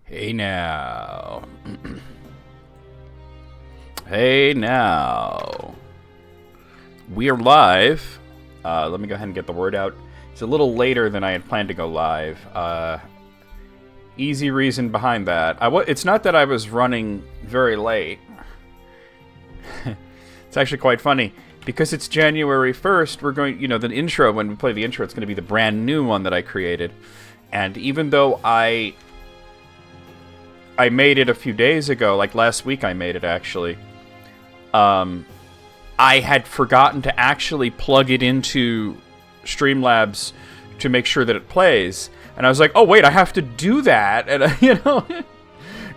Hey now. Hey now. We are live. Let me go ahead and get the word out. It's a little later than I had planned to go live. Easy reason behind that. It's not that I was running very late. It's actually quite funny. Because it's January 1st, we're going, the intro, when we play the intro, it's going to be the brand new one that I created. And even though I made it a few days ago, like last week I made it actually, I had forgotten to actually plug it into Streamlabs to make sure that it plays. And I was like, oh wait, I have to do that. And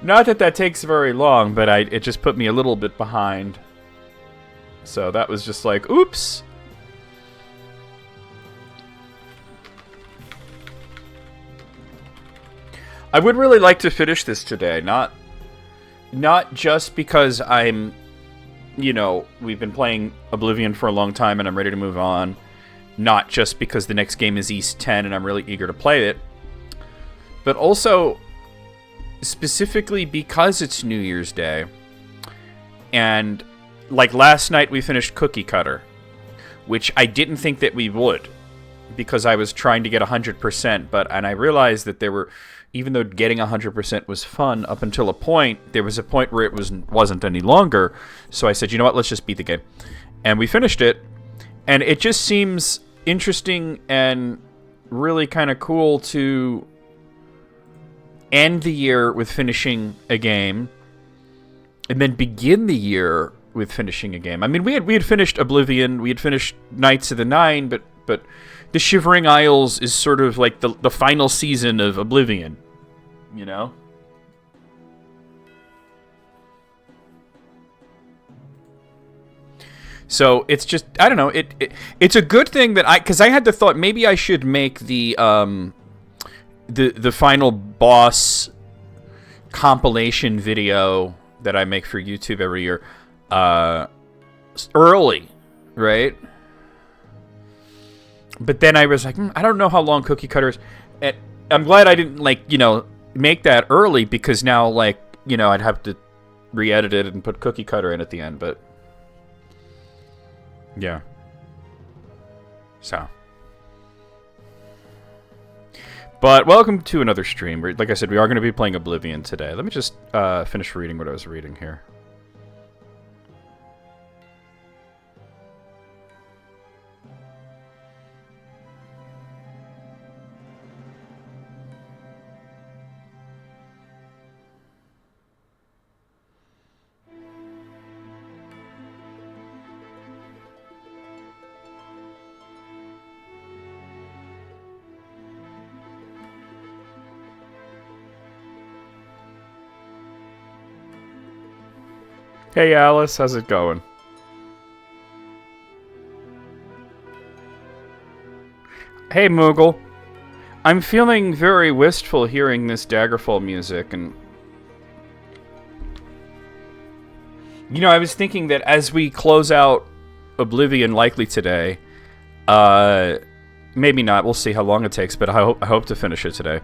not that that takes very long, but it just put me a little bit behind. So that was just like, oops. I would really like to finish this today, not just because I'm, we've been playing Oblivion for a long time and I'm ready to move on, not just because the next game is East 10 and I'm really eager to play it, but also specifically because it's New Year's Day, and like last night we finished Cookie Cutter, which I didn't think that we would, because I was trying to get 100%, and I realized that even though getting 100% was fun up until a point, there was a point where it wasn't any longer. So I said, you know what, let's just beat the game. And we finished it, and it just seems interesting and really kind of cool to end the year with finishing a game, and then begin the year with finishing a game. I mean, we had finished Oblivion, we had finished Knights of the Nine, but the Shivering Isles is sort of like the final season of Oblivion, So it's just, I don't know, it's a good thing that because I had the thought maybe I should make the final boss compilation video that I make for YouTube every year early, right? But then I was like, I don't know how long Cookie Cutter is. And I'm glad I didn't, make that early, because now, I'd have to re-edit it and put Cookie Cutter in at the end, but yeah. So. But welcome to another stream. Like I said, we are going to be playing Oblivion today. Let me just finish reading what I was reading here. Hey Alice, how's it going? Hey Moogle. I'm feeling very wistful hearing this Daggerfall music, and I was thinking that as we close out Oblivion likely today, maybe not, we'll see how long it takes, but I hope to finish it today.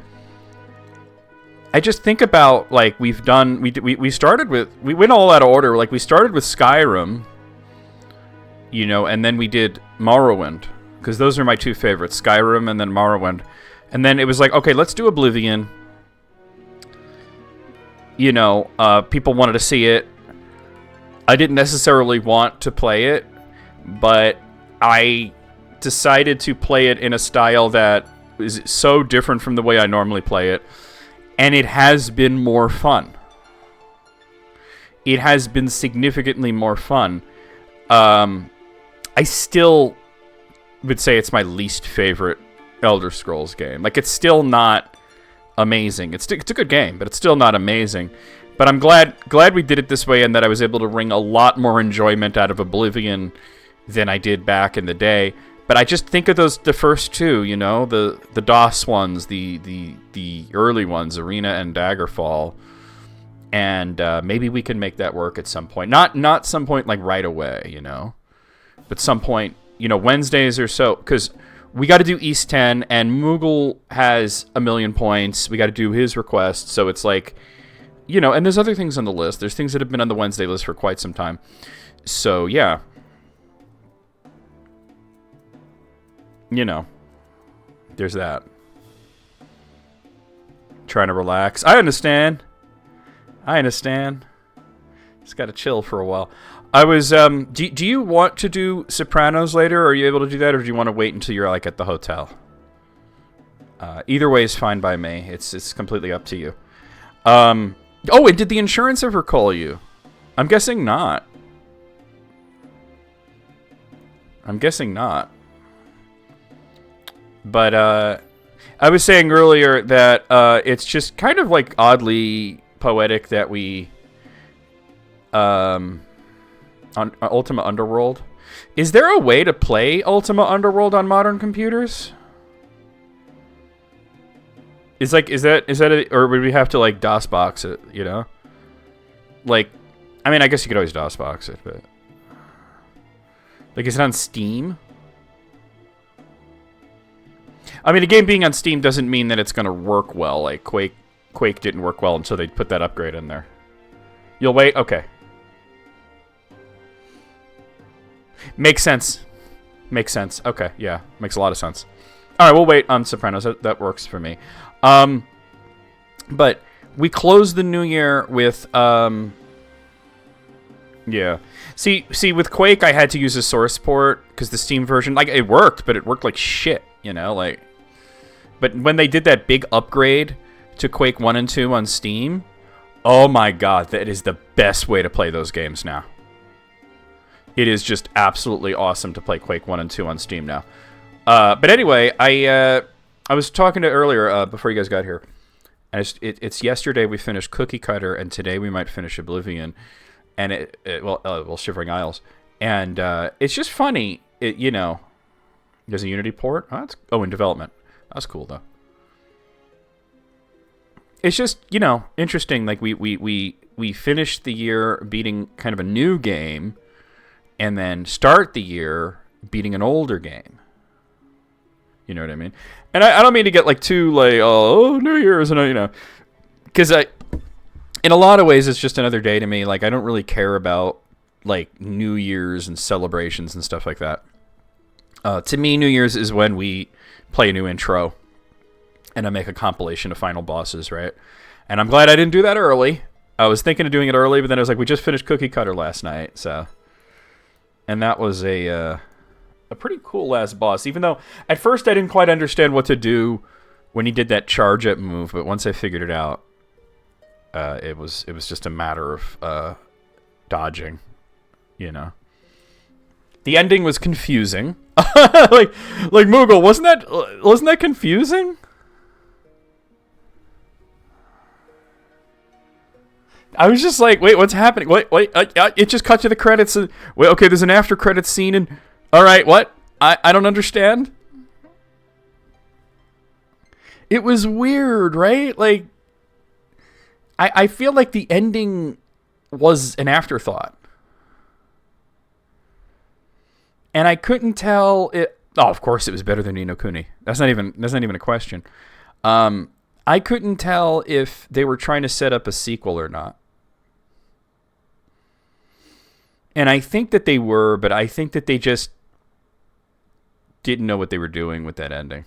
I just think about, we started with, we went all out of order. We started with Skyrim, and then we did Morrowind, because those are my two favorites, Skyrim and then Morrowind. And then it was like, okay, let's do Oblivion. People wanted to see it. I didn't necessarily want to play it, but I decided to play it in a style that is so different from the way I normally play it. And it has been more fun. It has been significantly more fun. I still would say it's my least favorite Elder Scrolls game. It's still not amazing. It's a good game, but it's still not amazing. But I'm glad we did it this way, and that I was able to wring a lot more enjoyment out of Oblivion than I did back in the day. But I just think of the first two, the DOS ones, the early ones, Arena and Daggerfall, and maybe we can make that work at some point. Not some point right away, but some point, Wednesdays or so, because we got to do East 10, and Moogle has 1,000,000 points. We got to do his request, so it's like, you know, and there's other things on the list. There's things that have been on the Wednesday list for quite some time. So, yeah. You know, there's that. Trying to relax. I understand. Just got to chill for a while. I was, do you want to do Sopranos later? Are you able to do that, or do you want to wait until you're, like, at the hotel? Either way is fine by me. It's completely up to you. Oh, and did the insurance ever call you? I'm guessing not. But, I was saying earlier that, it's just kind of, like, oddly poetic that we, on Ultima Underworld. Is there a way to play Ultima Underworld on modern computers? Is that or would we have to, like, DOSBox it, you know? Like, I mean, I guess you could always DOSBox it, but... Like, is it on Steam? I mean, the game being on Steam doesn't mean that it's going to work well. Like, Quake didn't work well until they put that upgrade in there. You'll wait? Okay. Makes sense. Okay, yeah. Makes a lot of sense. Alright, we'll wait on Sopranos. That works for me. But we closed the new year with, yeah. See, with Quake, I had to use a source port, because the Steam version, like, it worked, but it worked like shit, you know, like... But when they did that big upgrade to Quake 1 and 2 on Steam, oh my god, that is the best way to play those games now. It is just absolutely awesome to play Quake 1 and 2 on Steam now. But anyway, I was talking to earlier, before you guys got here, and it's yesterday we finished Cookie Cutter, and today we might finish Oblivion, and well, Shivering Isles. And it's just funny, you know, there's a Unity port. In development. That's cool, though. It's just, you know, interesting. Like, we finished the year beating kind of a new game, and then start the year beating an older game. You know what I mean? And I don't mean to get, like, too, like, oh, New Year's, and, you know. Because in a lot of ways, it's just another day to me. Like, I don't really care about, like, New Year's and celebrations and stuff like that. To me, New Year's is when we play a new intro, and I make a compilation of final bosses, right? And I'm glad I didn't do that early. I was thinking of doing it early, but then I was like, we just finished Cookie Cutter last night, so... And that was a pretty cool last boss, even though at first I didn't quite understand what to do when he did that charge up move, but once I figured it out, it was just a matter of dodging, you know. The ending was confusing. like Moogle, wasn't that confusing? I was just like, wait, what's happening? Wait, it just cut to the credits. And, wait, okay, there's an after credits scene, and all right, what? I don't understand. It was weird, right? Like, I feel like the ending was an afterthought. And I couldn't tell it. Oh, of course, it was better than Ni no Kuni. That's not even a question. I couldn't tell if they were trying to set up a sequel or not. And I think that they were, but I think that they just didn't know what they were doing with that ending.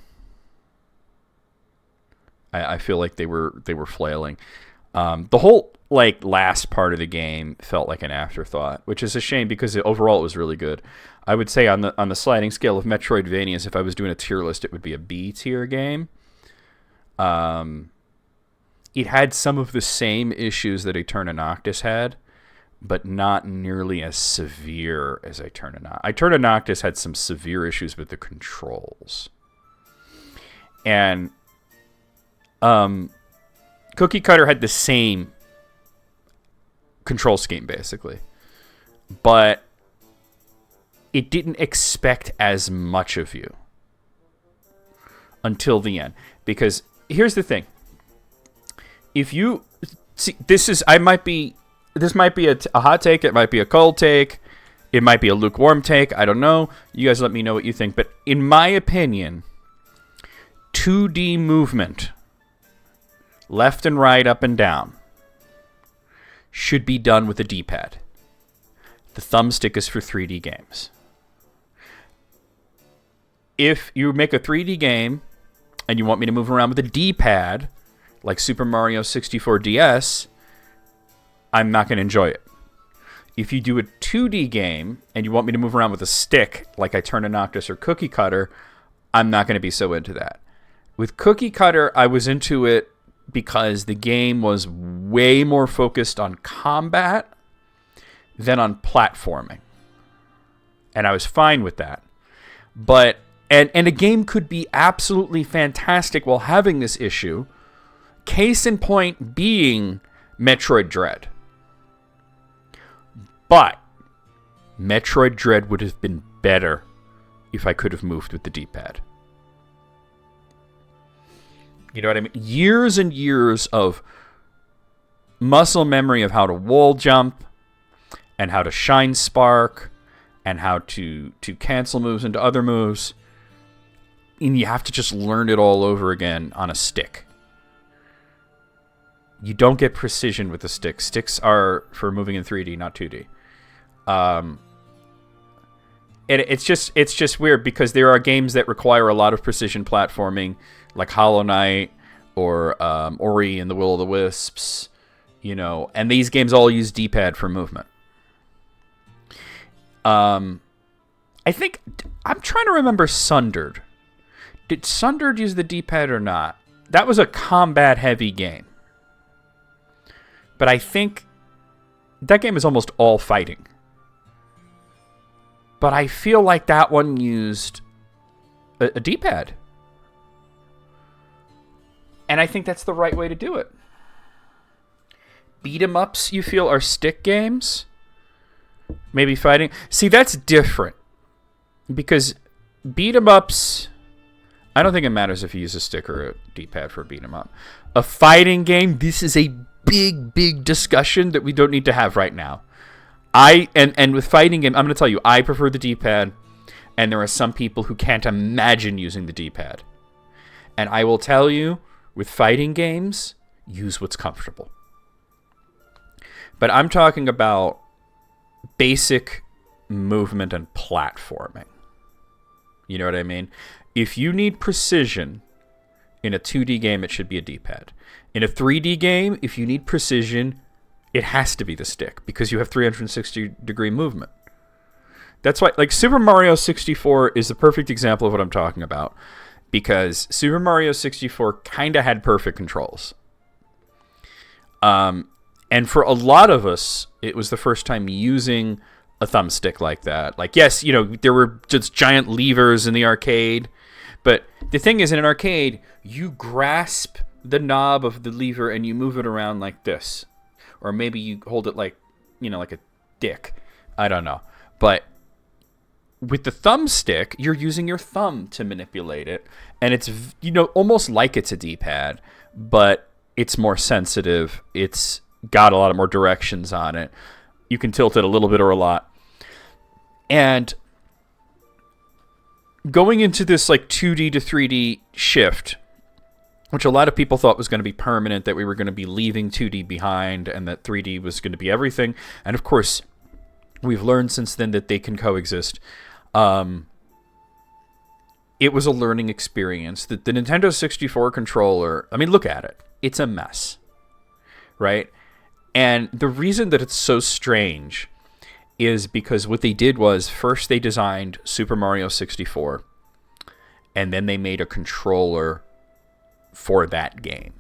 I feel like they were flailing. The whole last part of the game felt like an afterthought, which is a shame because overall it was really good. I would say on the sliding scale of Metroidvanias, if I was doing a tier list, it would be a B tier game. It had some of the same issues that Eterna Noctis had, but not nearly as severe as Eterna Noctis. Eterna Noctis had some severe issues with the controls. And Cookie Cutter had the same control scheme, basically. But it didn't expect as much of you until the end. Because here's the thing. If you see, this might be a hot take, it might be a cold take. It might be a lukewarm take. I don't know. You guys let me know what you think. But in my opinion, 2D movement, left and right, up and down, should be done with a D-pad. The thumbstick is for 3D games. If you make a 3D game and you want me to move around with a D-pad, like Super Mario 64 DS, I'm not going to enjoy it. If you do a 2D game and you want me to move around with a stick, like I Turn a Noctis or Cookie Cutter, I'm not going to be so into that. With Cookie Cutter, I was into it because the game was way more focused on combat than on platforming. And I was fine with that. But and a game could be absolutely fantastic while having this issue. Case in point being Metroid Dread. But Metroid Dread would have been better if I could have moved with the D-pad. You know what I mean? Years and years of muscle memory of how to wall jump and how to shine spark and how to cancel moves into other moves. And you have to just learn it all over again on a stick. You don't get precision with the stick. Sticks are for moving in 3D, not 2D. It's just weird because there are games that require a lot of precision platforming, like Hollow Knight or Ori and the Will of the Wisps, you know, and these games all use D-pad for movement. I think I'm trying to remember Sundered. Did Sundered use the D-pad or not? That was a combat-heavy game. But I think that game is almost all fighting. But I feel like that one used a D-pad. And I think that's the right way to do it. Beat-em-ups, you feel, are stick games? Maybe fighting? See, that's different. Because beat-em-ups, I don't think it matters if you use a stick or a D-pad for a beat-em-up. A fighting game, this is a big discussion that we don't need to have right now. And with fighting game, I'm going to tell you, I prefer the D-pad, and there are some people who can't imagine using the D-pad. And I will tell you, with fighting games, use what's comfortable. But I'm talking about basic movement and platforming. You know what I mean? If you need precision in a 2D game, it should be a D-pad. In a 3D game, if you need precision, it has to be the stick because you have 360-degree movement. That's why, like, Super Mario 64 is the perfect example of what I'm talking about because Super Mario 64 kind of had perfect controls. And for a lot of us, it was the first time using a thumbstick like that. Like, yes, you know, there were just giant levers in the arcade, but the thing is, in an arcade, you grasp the knob of the lever and you move it around like this. Or maybe you hold it like, you know, like a dick. I don't know. But with the thumbstick, you're using your thumb to manipulate it. And it's, you know, almost like it's a D-pad, but it's more sensitive. It's got a lot more directions on it. You can tilt it a little bit or a lot. And going into this like 2D to 3D shift, which a lot of people thought was going to be permanent, that we were going to be leaving 2D behind and that 3D was going to be everything. And of course, we've learned since then that they can coexist. It was a learning experience. The Nintendo 64 controller, I mean, look at it. It's a mess, right? And the reason that it's so strange is because what they did was first they designed Super Mario 64, and then they made a controller for that game.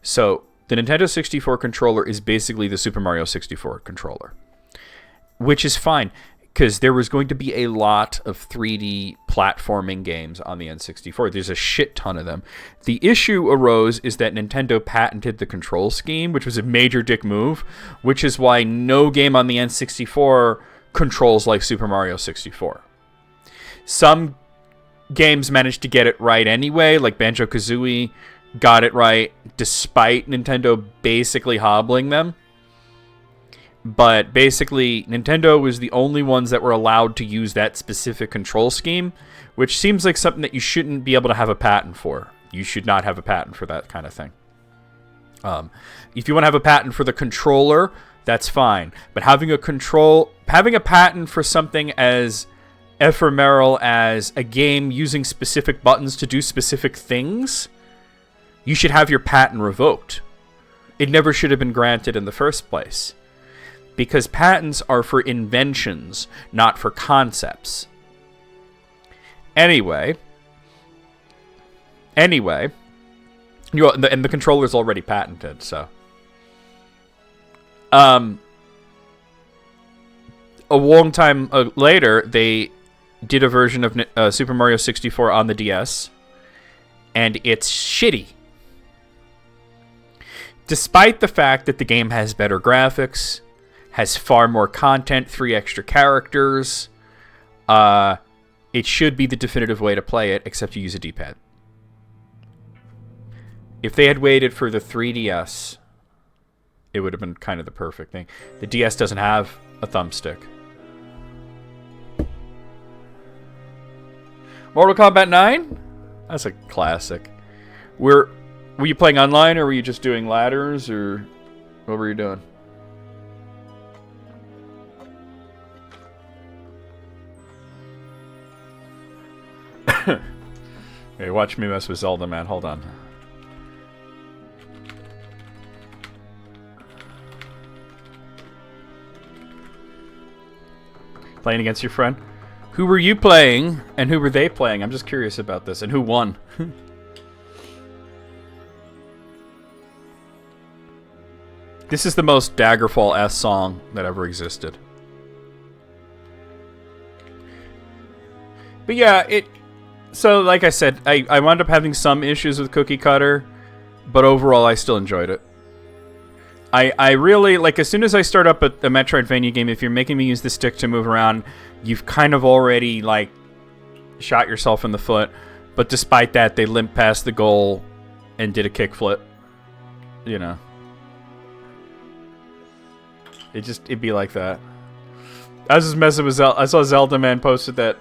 So the Nintendo 64 controller is basically the Super Mario 64 controller, which is fine because there was going to be a lot of 3D platforming games on the N64. There's a shit ton of them. The issue arose is that Nintendo patented the control scheme, which was a major dick move, which is why no game on the N64 controls like Super Mario 64. Some games managed to get it right anyway, like Banjo-Kazooie got it right despite Nintendo basically hobbling them. But basically, Nintendo was the only ones that were allowed to use that specific control scheme, which seems like something that you shouldn't be able to have a patent for. You should not have a patent for that kind of thing. If you want to have a patent for the controller, that's fine. But having a patent for something as ephemeral as a game using specific buttons to do specific things, you should have your patent revoked. It never should have been granted in the first place. Because patents are for inventions, not for concepts. Anyway, and the controller's already patented, so. A long time later, they did a version of Super Mario 64 on the DS, and it's shitty. Despite the fact that the game has better graphics, has far more content, 3 extra characters, it should be the definitive way to play it, except you use a D-pad. If they had waited for the 3DS, it would have been kind of the perfect thing. The DS doesn't have a thumbstick. Mortal Kombat 9? That's a classic. Were you playing online, or were you just doing ladders, or what were you doing? Hey, watch me mess with Zelda, man. Hold on. Playing against your friend? Who were you playing, and who were they playing? I'm just curious about this. And who won? This is the most Daggerfall-esque song that ever existed. But yeah, so like I said, I wound up having some issues with Cookie Cutter, but overall I still enjoyed it. I really, like, as soon as I start up a Metroidvania game, if you're making me use the stick to move around, you've kind of already, like, shot yourself in the foot. But despite that, they limped past the goal and did a kickflip. You know. It'd be like that. I was just messing with Zelda. I saw Zelda Man posted that.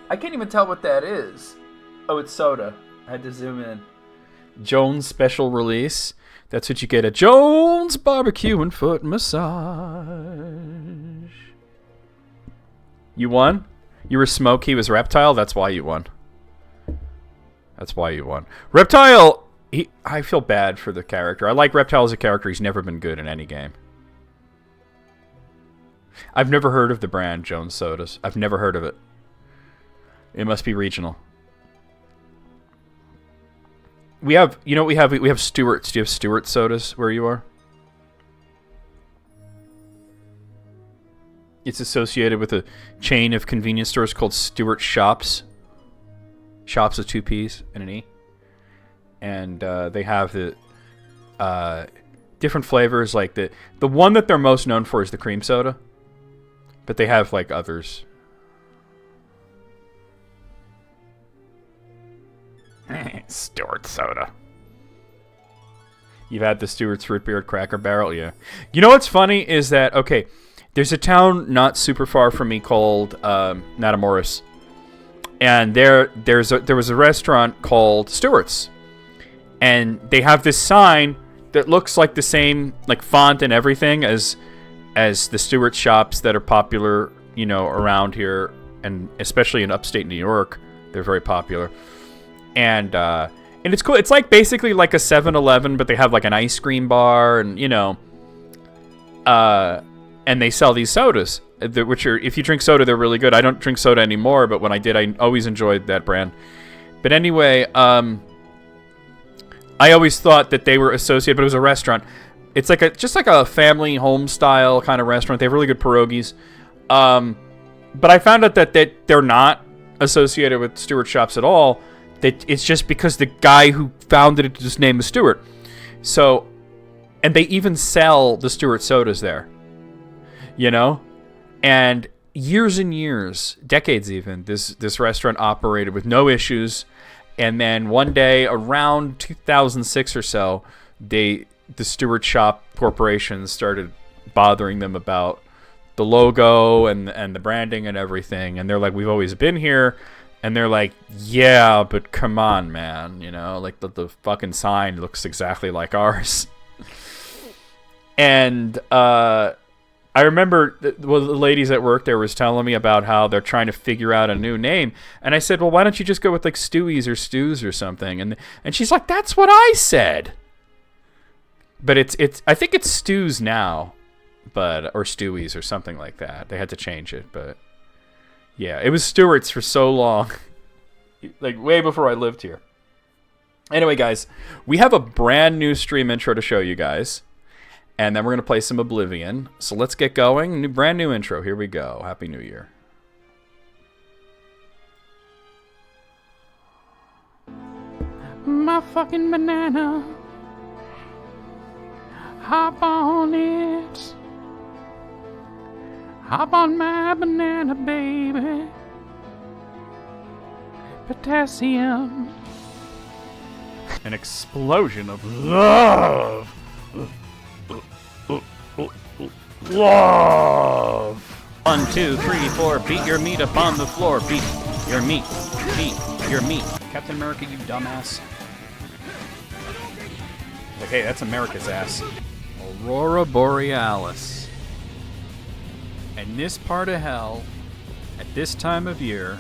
I can't even tell what that is. Oh, it's soda. I had to zoom in. Jones special release. That's what you get at Jones Barbecue and Foot Massage. You won? You were Smoke, he was Reptile? That's why you won. That's why you won. Reptile, I feel bad for the character. I like Reptile as a character. He's never been good in any game. I've never heard of the brand Jones Sodas. I've never heard of it. It must be regional. We have, you know what we have? We have Stewart's. Do you have Stewart sodas where you are? It's associated with a chain of convenience stores called Stewart Shops. Shops with 2 P's and an E. And they have the different flavors. Like the one that they're most known for is the cream soda. But they have like others. Stewart soda. You've had the Stewart's Root Beer at Cracker Barrel? Yeah. You know what's funny is that, okay, there's a town not super far from me called Matamoros. And there was a restaurant called Stewart's. And they have this sign that looks like the same, like, font and everything as the Stewart's shops that are popular, you know, around here. And especially in upstate New York. They're very popular. And it's cool. It's like basically like a 7-Eleven, but they have like an ice cream bar, and you know, and they sell these sodas, which are, if you drink soda, they're really good. I don't drink soda anymore, but when I did, I always enjoyed that brand. But anyway, I always thought that they were associated, but it was a restaurant. It's like just like a family home style kind of restaurant. They have really good pierogies. But I found out that they're not associated with Stewart Shops at all. It's just because the guy who founded it, his name is Stewart. So, and they even sell the Stewart sodas there. You know? And years and years, decades even, this restaurant operated with no issues. And then one day, around 2006 or so, the Stewart Shop Corporation started bothering them about the logo and the branding and everything. And they're like, we've always been here. And they're like, yeah, but come on, man. You know, like the fucking sign looks exactly like ours. And I remember the ladies at work there was telling me about how they're trying to figure out a new name. And I said, well, why don't you just go with like Stewie's or Stews or something? And she's like, that's what I said. But it's I think it's Stews now, or Stewie's or something like that. They had to change it, but yeah, it was Stewart's for so long. Like way before I lived here. Anyway, guys, we have a brand new stream intro to show you guys. And then we're going to play some Oblivion. So let's get going. Brand new intro. Here we go. Happy New Year. My fucking banana. Hop on it. Hop on my banana, baby. Potassium. An explosion of love. Love. 1, 2, 3, 4. Beat your meat upon the floor. Beat your meat. Beat your meat. Captain America, you dumbass. Like, hey, that's America's ass. Aurora Borealis. And this part of hell, at this time of year,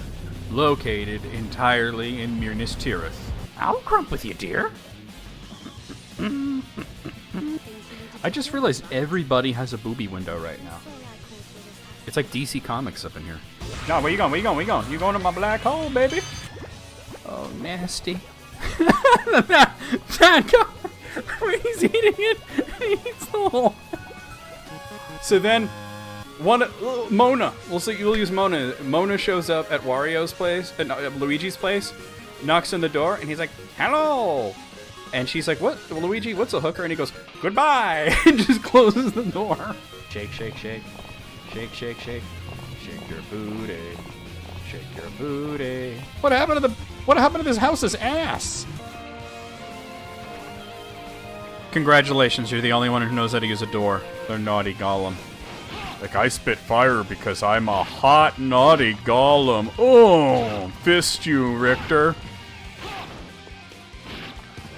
located entirely in Minas Tirith. I'll crump with you, dear. I just realized everybody has a booby window right now. It's like DC Comics up in here. No, where you going? Where you going? Where you going? You going to my black hole, baby? Oh, nasty. He's eating it. He eats the hole. So then, Mona. We'll use Mona. Mona shows up at Wario's place, Luigi's place, knocks on the door, and he's like, "Hello." And she's like, "What, Luigi? What's a hooker?" And he goes, "Goodbye," and just closes the door. Shake, shake, shake, shake, shake, shake, shake your booty, shake your booty. What happened to this house's ass? Congratulations, you're the only one who knows how to use a door. They're naughty golem. Like, I spit fire because I'm a hot, naughty golem. Oh, fist you, Richter.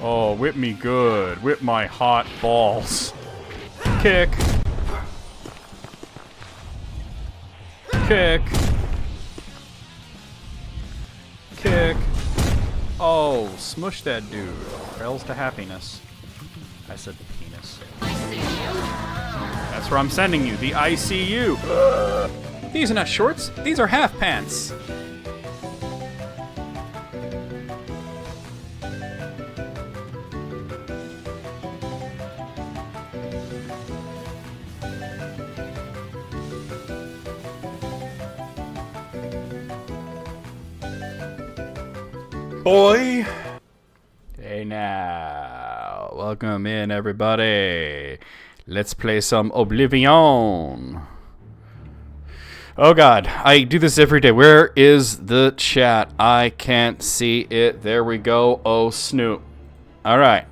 Oh, whip me good. Whip my hot balls. Kick. Kick. Kick. Oh, smush that dude. Trails to happiness. I said penis. That's where I'm sending you, the ICU. These are not shorts, these are half pants. Boy. Hey now, welcome in everybody. Let's play some Oblivion. Oh god, I do this every day. Where is the chat? I can't see it. There we go. Oh Snoop. All right.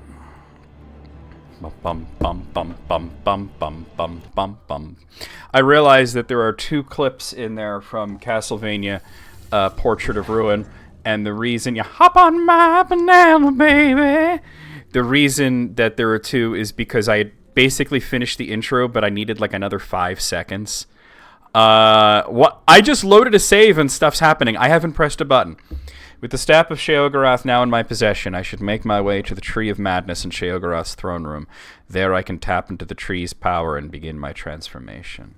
Bum bum bum bum bum bum bum bum bum. I realize that there are 2 clips in there from Castlevania, Portrait of Ruin. And the reason you hop on my banana, baby. The reason that there are 2 is because I had basically finished the intro, but I needed like another 5 seconds. I just loaded a save and stuff's happening. I haven't pressed a button. With the staff of Sheogorath now in my possession, I should make my way to the Tree of Madness in Sheogorath's throne room. There I can tap into the tree's power and begin my transformation.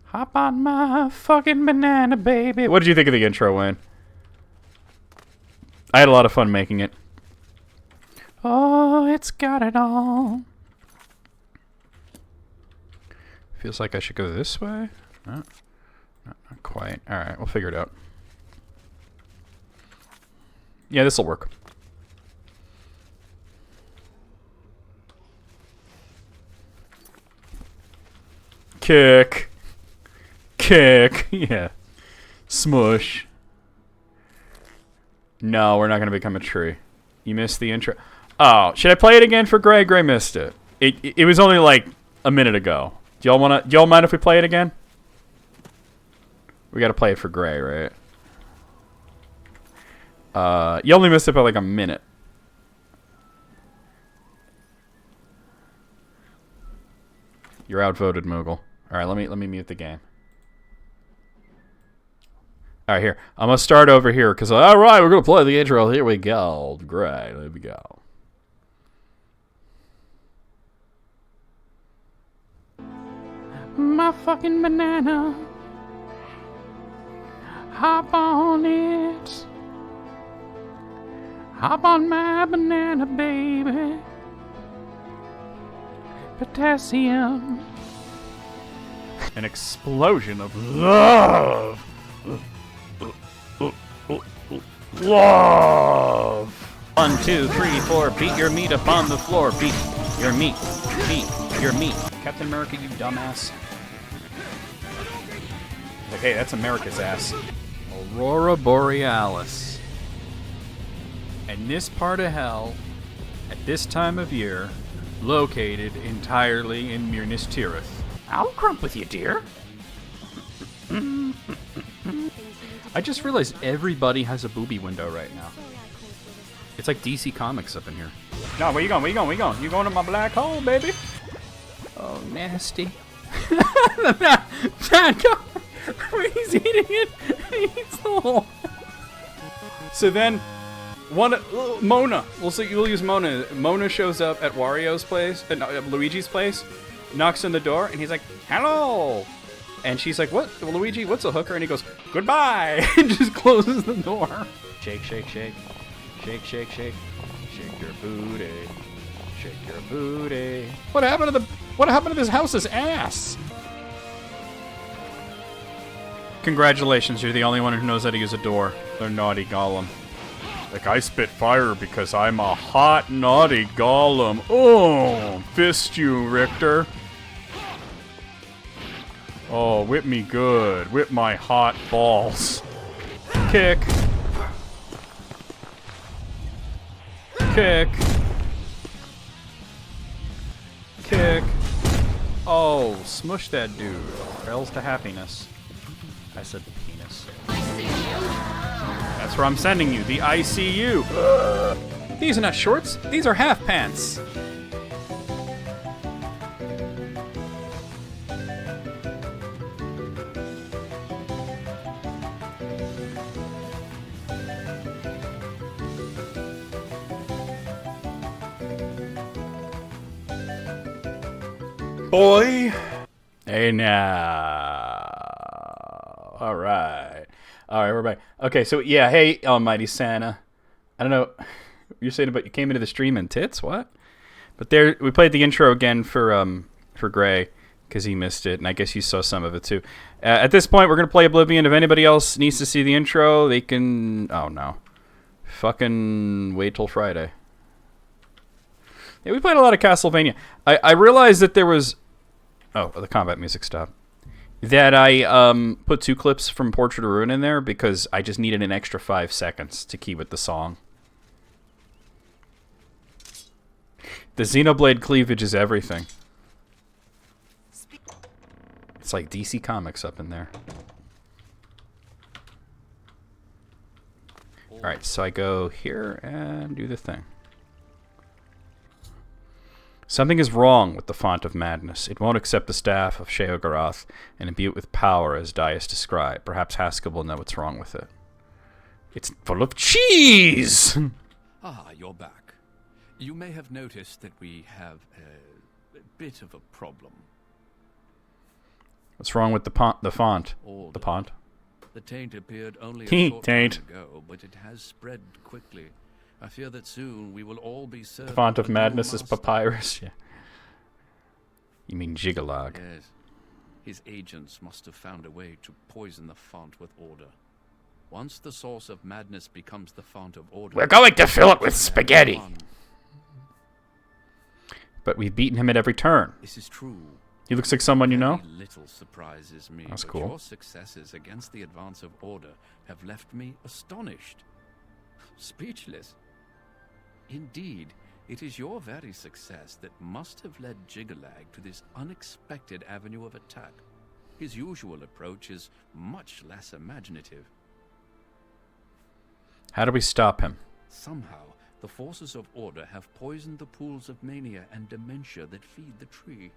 Hop on my fucking banana, baby. What did you think of the intro, Wayne? I had a lot of fun making it. Oh, it's got it all. Feels like I should go this way. No, not quite. All right, we'll figure it out. Yeah, this will work. Kick. Kick. Yeah. Smush. No, we're not going to become a tree. You missed the intro. Oh, should I play it again for Greg? Gray missed it. It was only like a minute ago. Do y'all mind if we play it again? We gotta play it for Gray, right? You only missed it by like a minute. You're outvoted, Moogle. Alright, let me mute the game. Alright, here. I'm gonna start over here, because alright, we're gonna play the intro. Here we go. Great, there we go. My fucking banana. Hop on it. Hop on my banana, baby. Potassium. An explosion of love. Love. 1, 2, 3, 4. Beat your meat upon the floor. Beat your meat. Beat your meat. Captain America, you dumbass. Like, hey, that's America's ass. Aurora Borealis. And this part of hell, at this time of year, located entirely in Minas Tirith. I'll crump with you, dear. I just realized everybody has a booby window right now. It's like DC Comics up in here. No, where you going? Where you going? Where you going? You going to my black hole, baby? Oh, nasty. He's eating it. He eats the hole. So then, Mona. We'll use Mona. Mona shows up at Wario's place, Luigi's place, knocks on the door, and he's like, "Hello." And she's like, "What, Luigi? What's a hooker?" And he goes, "Goodbye," and just closes the door. Shake, shake, shake, shake, shake, shake, shake your booty, shake your booty. What happened to this house's ass? Congratulations, you're the only one who knows how to use a door. They're naughty golem. Like, I spit fire because I'm a hot, naughty golem. Oh, fist you, Richter. Oh, whip me good. Whip my hot balls. Kick. Kick. Kick. Oh, smush that dude. Trails to happiness. I said penis. That's where I'm sending you, the ICU. These are not shorts, these are half pants. Boy. Hey now. Alright, we're back. Okay, so yeah, hey, Almighty Santa. I don't know, you're saying about you came into the stream in tits, what? But there, we played the intro again for Gray, because he missed it, and I guess you saw some of it too. At this point, we're going to play Oblivion. If anybody else needs to see the intro, they can, oh no. Fucking wait till Friday. Yeah, we played a lot of Castlevania. I realized that there was, oh, the combat music stopped. That I put 2 clips from Portrait of Ruin in there because I just needed an extra 5 seconds to key with the song. The Xenoblade cleavage is everything. It's like DC Comics up in there. Alright, so I go here and do the thing. Something is wrong with the Font of Madness. It won't accept the staff of Sheogorath and imbue it with power as Dias described. Perhaps Haskell will know what's wrong with it. It's full of cheese! Ah, you're back. You may have noticed that we have a bit of a problem. What's wrong with the font? Order. The pont? The taint appeared only a short Taint. time ago, but it has spread quickly. I fear that soon we will all be served. The Font of a Madness new is master. papyrus? Yeah. You mean Gigalog. Yes. His agents must have found a way to poison the font with order. Once the source of madness becomes the font of order... We're going to fill it with spaghetti! But we've beaten him at every turn. This is true. He looks like someone you know? Very little surprises me. That's but cool. Your successes against the advance of order have left me astonished. Speechless. Indeed, It is your very success that must have led Jiggerlag to this unexpected avenue of attack. His usual approach is much less imaginative. How do we stop him? Somehow, the forces of order have poisoned the pools of mania and dementia that feed the tree.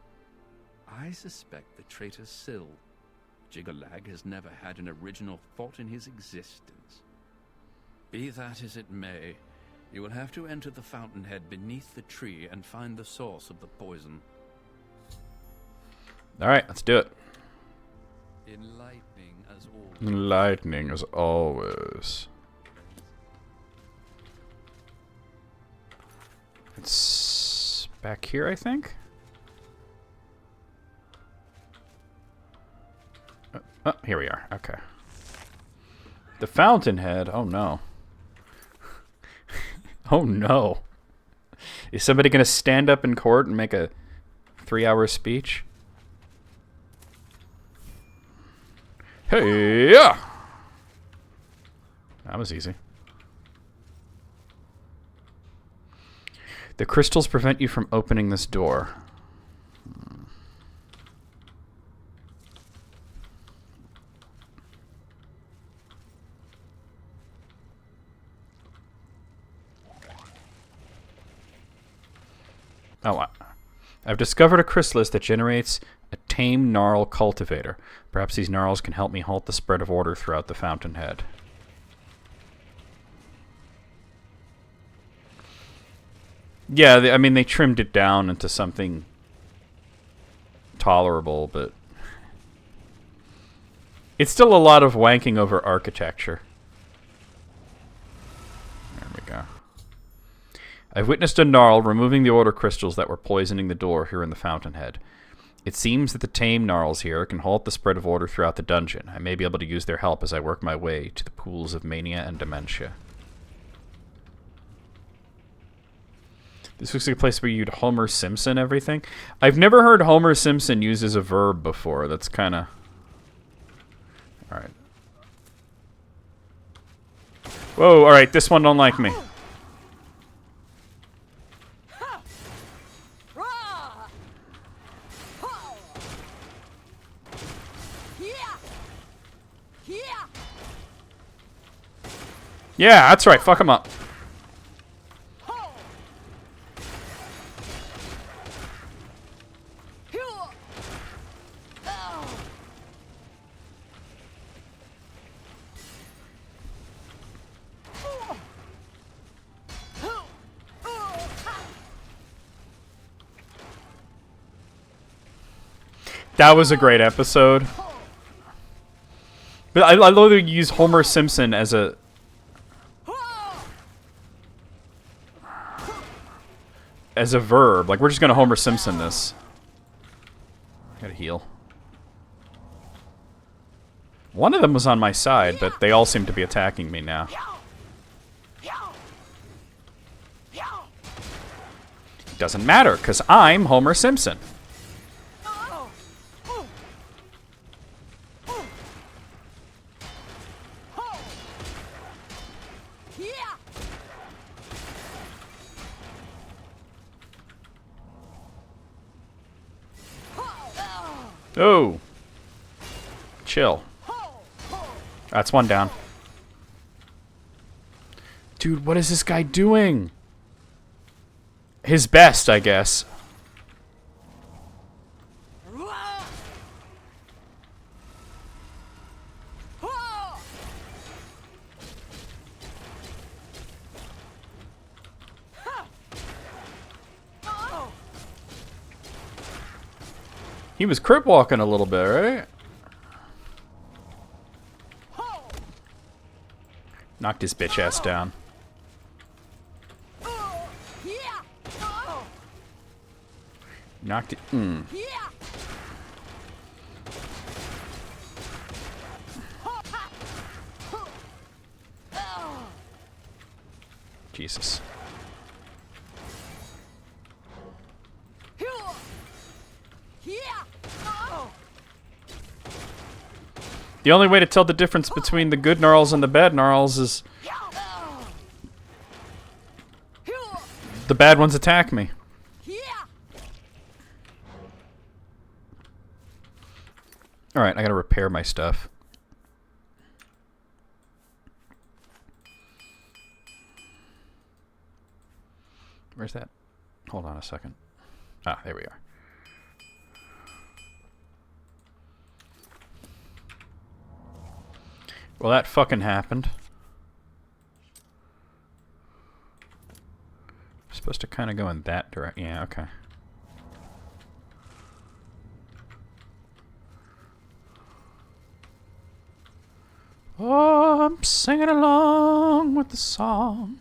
I suspect the traitor Syl. Jiggerlag has never had an original thought in his existence. Be that as it may, you will have to enter the fountainhead beneath the tree and find the source of the poison. Alright, let's do it. Enlightening as always. Enlightening as always. It's back here, I think? Oh, here we are. Okay. The fountainhead. Oh, no. Oh, no. Is somebody going to stand up in court and make a 3-hour speech? Hey, yeah! That was easy. The crystals prevent you from opening this door. Oh, I've discovered a chrysalis that generates a tame gnarl cultivator. Perhaps these gnarls can help me halt the spread of order throughout the fountainhead. Yeah, I mean, they trimmed it down into something tolerable, but it's still a lot of wanking over architecture. There we go. I've witnessed a gnarl removing the order crystals that were poisoning the door here in the fountainhead. It seems that the tame gnarls here can halt the spread of order throughout the dungeon. I may be able to use their help as I work my way to the pools of mania and dementia. This looks like a place where you'd Homer Simpson everything. I've never heard Homer Simpson used as a verb before. That's kind of... Alright. Whoa, alright, this one don't like me. Yeah, that's right. Fuck him up. That was a great episode. But I love that you use Homer Simpson as a... as a verb. Like, we're just gonna Homer Simpson this. Gotta heal. One of them was on my side, but they all seem to be attacking me now. Doesn't matter, because I'm Homer Simpson. Oh. Chill. That's one down. Dude, what is this guy doing? His best, I guess. He was crip walking a little bit, right? Knocked his bitch ass down. Knocked it. Jesus. The only way to tell the difference between the good gnarls and the bad gnarls is The bad ones attack me. Alright, I gotta repair my stuff. Where's that? Hold on a second. Ah, there we are. Well, that fucking happened. I'm supposed to kind of go in that direction. Yeah, okay. Oh, I'm singing along with the song.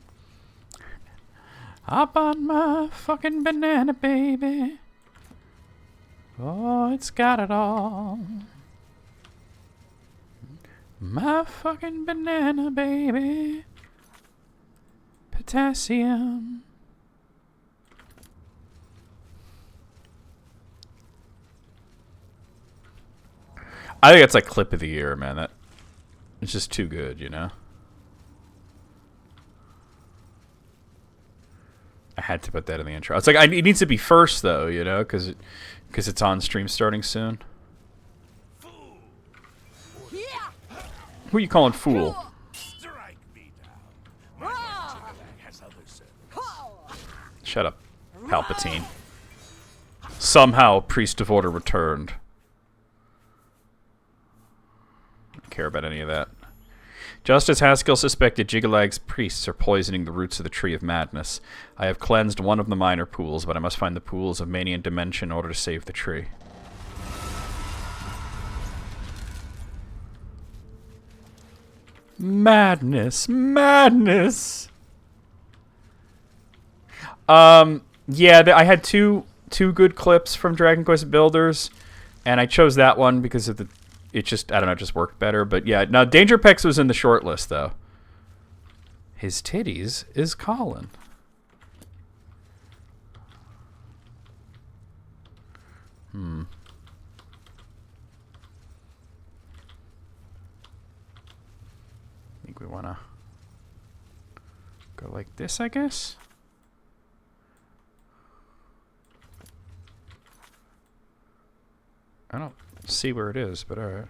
Hop on my fucking banana, baby. Oh, it's got it all. My fucking banana, baby. Potassium. I think it's like clip of the year, man. That it's just too good, you know? I had to put that in the intro. It's like it needs to be first, though, you know, because it's on stream starting soon. Who are you calling fool? Shut up, Palpatine. Somehow, Priest of Order returned. I don't care about any of that. Just as Haskell suspected, Jiggalag's priests are poisoning the roots of the Tree of Madness. I have cleansed one of the minor pools, but I must find the pools of Mania and Dimension in order to save the tree. Madness, madness. Yeah, I had two good clips from Dragon Quest Builders, and I chose that one because of it just, I don't know, it just worked better. But yeah, now Danger Pex was in the short list, though. His titties is Colin. I think we want to go like this, I guess. I don't see where it is, but alright.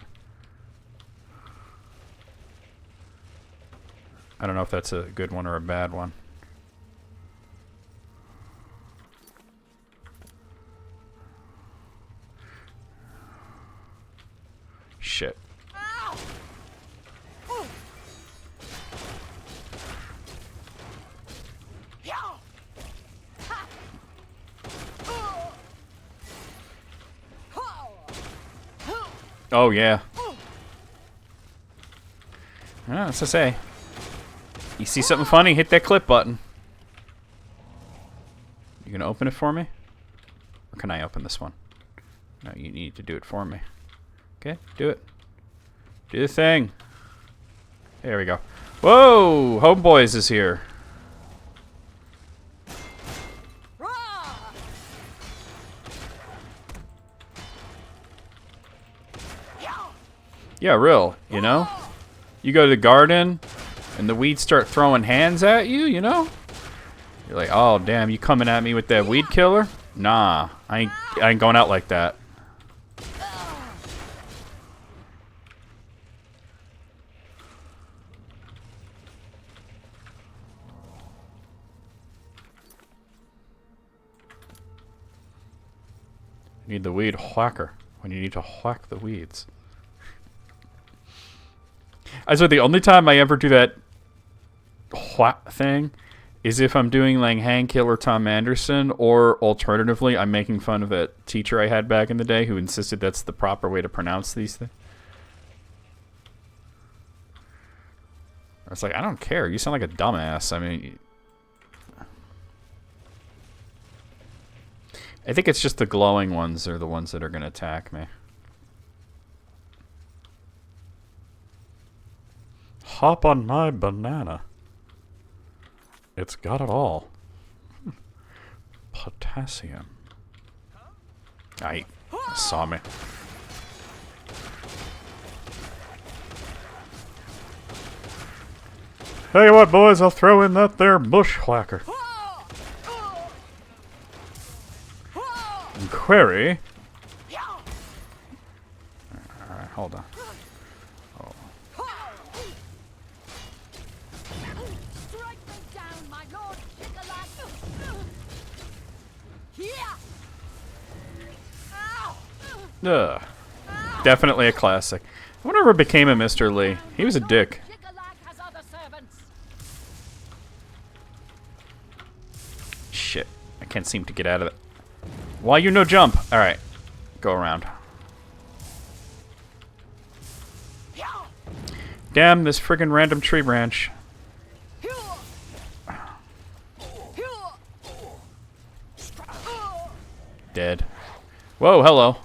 I don't know if that's a good one or a bad one. Shit. Oh, yeah. Ah, that's to say. You see something funny, hit that clip button. You gonna open it for me? Or can I open this one? No, you need to do it for me. Okay, do it. Do the thing. There we go. Whoa! Homeboys is here. Yeah, real, you know? You go to the garden, and the weeds start throwing hands at you, you know? You're like, oh, damn, you coming at me with that weed killer? Nah, I ain't going out like that. You need the weed whacker when you need to whack the weeds. I swear the only time I ever do that whack thing is if I'm doing like Hank Hill or Tom Anderson, or alternatively, I'm making fun of that teacher I had back in the day who insisted that's the proper way to pronounce these things. I was like, I don't care. You sound like a dumbass. I mean, I think it's just the glowing ones are the ones that are going to attack me. Hop on my banana. It's got it all. Potassium. Aye, saw me. Tell you what, boys, I'll throw in that there bushwhacker. Query. Alright, hold on. Oh. Strike me down, my lord. Ugh. Definitely a classic. I wonder what became of Mr. Lee. He was a dick. Shit. I can't seem to get out of it. Why you no jump? Alright. Go around. Damn this friggin' random tree branch. Dead. Whoa, hello.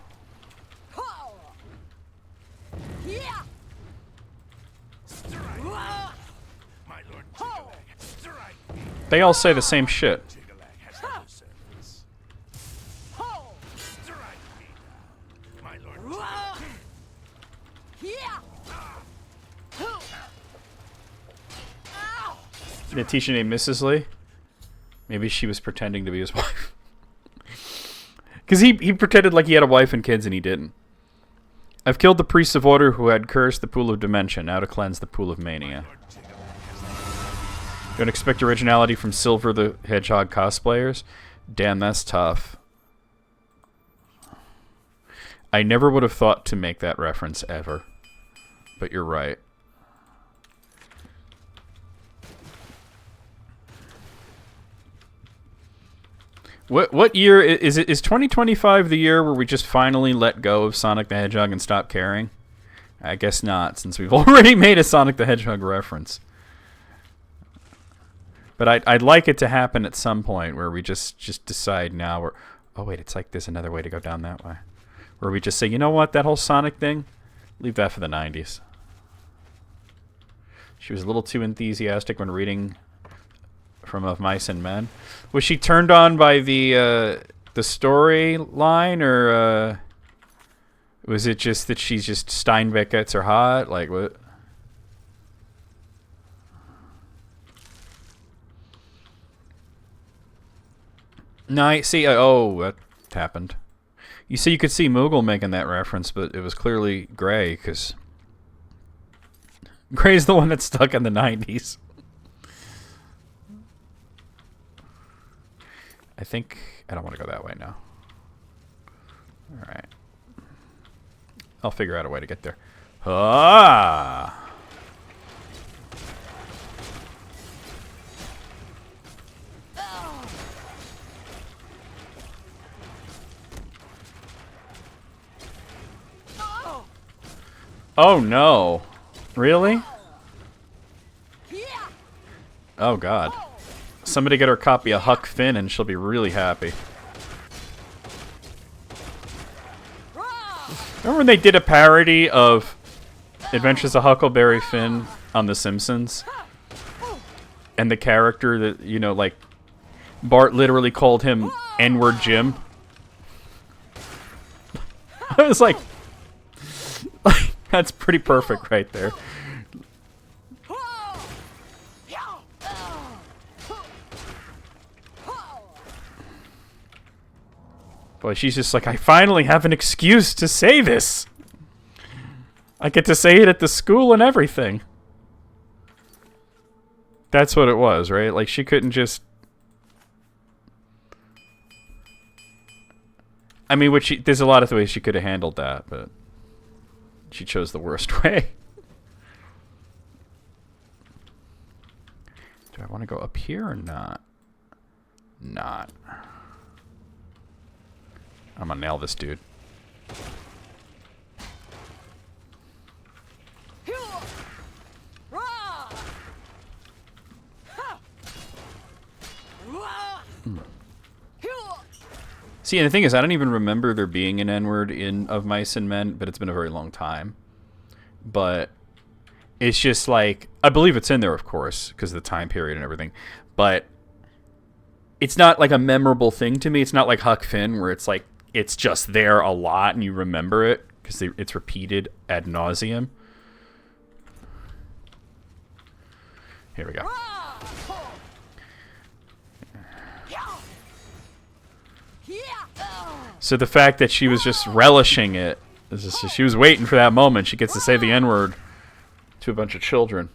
They all say the same shit. The teacher named Mrs. Lee? Maybe she was pretending to be his wife. Because he pretended like he had a wife and kids and he didn't. I've killed the priest of order who had cursed the pool of dimension, now to cleanse the pool of mania. Don't expect originality from Silver the Hedgehog cosplayers? Damn, that's tough. I never would have thought to make that reference ever. But you're right. What year is it? Is 2025 the year where we just finally let go of Sonic the Hedgehog and stop caring? I guess not, since we've already made a Sonic the Hedgehog reference. But I'd like it to happen at some point where we just decide now. We're, oh wait, it's like there's another way to go down that way. Where we just say, you know what, that whole Sonic thing, leave that for the 90s. She was a little too enthusiastic when reading from Of Mice and Men. Was she turned on by the storyline, or was it just that she's just Steinbeck gets her hot? Like what? No, I see. Oh, that happened. You see, you could see Moogle making that reference, but it was clearly Gray, because Gray's the one that's stuck in the 90s. I think I don't want to go that way now. Alright. I'll figure out a way to get there. Ah! Oh no. Really? Oh god. Somebody get her a copy of Huck Finn and she'll be really happy. Remember when they did a parody of Adventures of Huckleberry Finn on The Simpsons? And the character that, you know, like, Bart literally called him N-word Jim? I was like, that's pretty perfect right there. Boy, she's just like, I finally have an excuse to say this. I get to say it at the school and everything. That's what it was, right? Like, she couldn't just... I mean, there's a lot of ways she could have handled that, but she chose the worst way. Do I want to go up here or not? Not. I'm gonna nail this dude. See, and the thing is, I don't even remember there being an N-word in Of Mice and Men, but it's been a very long time. But it's just like, I believe it's in there, of course, because of the time period and everything. But it's not like a memorable thing to me. It's not like Huck Finn, where it's like, it's just there a lot and you remember it, because it's repeated ad nauseum. Here we go. So the fact that she was just relishing it, she was waiting for that moment. She gets to say the N-word to a bunch of children.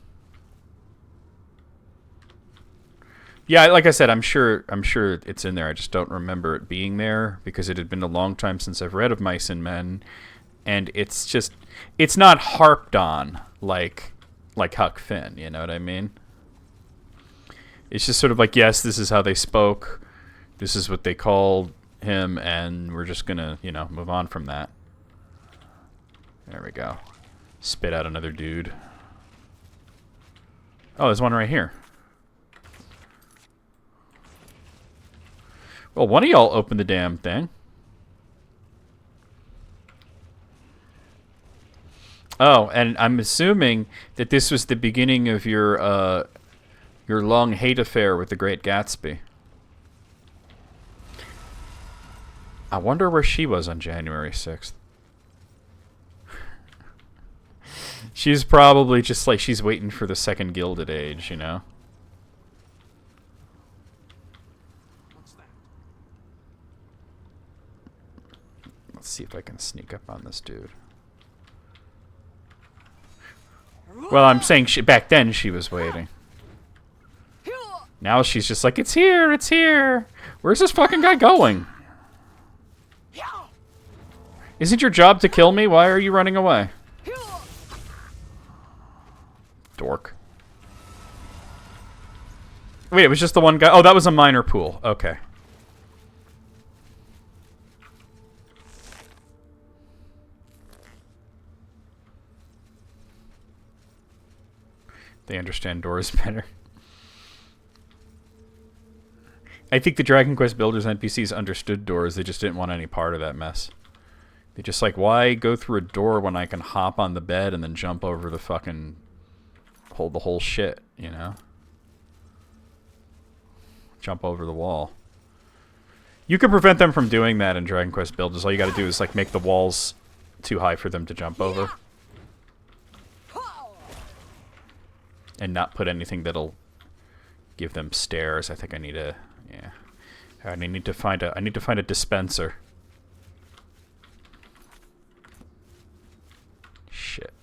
Yeah, like I said, I'm sure it's in there. I just don't remember it being there because it had been a long time since I've read of Mice and Men, and it's not harped on like Huck Finn. You know what I mean? It's just sort of like, yes, this is how they spoke. This is what they called him, and we're just gonna, move on from that. There we go. Spit out another dude. Oh, there's one right here. Well, one of y'all opened the damn thing. Oh, and I'm assuming that this was the beginning of your long hate affair with the Great Gatsby. I wonder where she was on January 6th. She's probably just like, she's waiting for the second Gilded Age, you know? Let's see if I can sneak up on this dude. Well, I'm saying back then she was waiting. Now she's just like, it's here, it's here. Where's this fucking guy going? Isn't your job to kill me? Why are you running away? Dork. Wait, it was just the one guy? Oh, that was a minor pool. Okay. They understand doors better. I think the Dragon Quest builders NPCs understood doors. They just didn't want any part of that mess. They just like, why go through a door when I can hop on the bed and then jump over the fucking... hold the whole shit, you know? Jump over the wall. You can prevent them from doing that in Dragon Quest builders. All you gotta do is like make the walls too high for them to jump over. And not put anything that'll give them stairs. I think I need a... yeah. I need to find a dispenser. Shit.